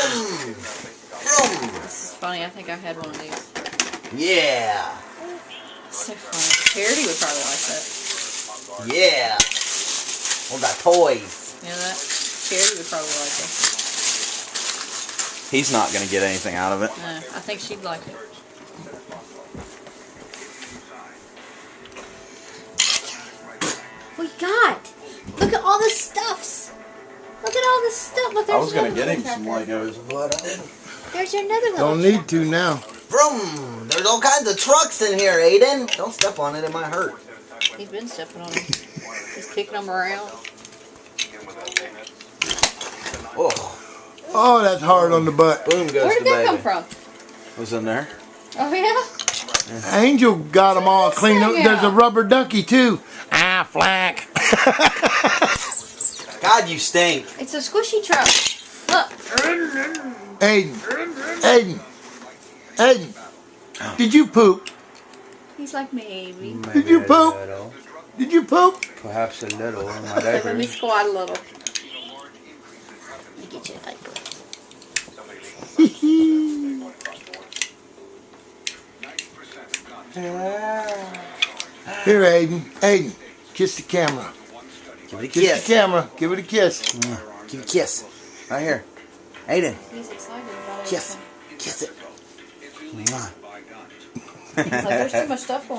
Vroom! Vroom! This is funny. I think I had one of these. Yeah! So funny. Charity would probably like that. Yeah! What about toys? You know that? Charity would probably like it. He's not going to get anything out of it. No, I think she'd like it. What you got? Look at all the stuffs. Look at all the stuff. Look, I was there's going to get him another some tracker. Legos, but I didn't. There's another little Don't need to now. Vroom! There's all kinds of trucks in here, Aiden. Don't step on it, it might hurt. He's been stepping on them. He's kicking them around. Oh, Oh, that's hard on the butt. boom goes Where the did that baby. come from? Was in there? Oh, yeah? Angel got them all cleaned up. thing There's a out. rubber ducky too. Ah, flack. God, you stink. It's a squishy truck. Look. Aiden. Aiden. Aiden. Did you poop? He's like, maybe. Did you poop? Did you poop? Perhaps a little in my Let me squat a little. Let me get you a diaper. Here, Aiden. Aiden, kiss the camera. Give it a Kiss kiss. the camera. Give it a kiss. Give it a kiss. Right here. Aiden, He's excited about it. kiss. Kiss it. Mwah. He's like, there's too much stuff going on.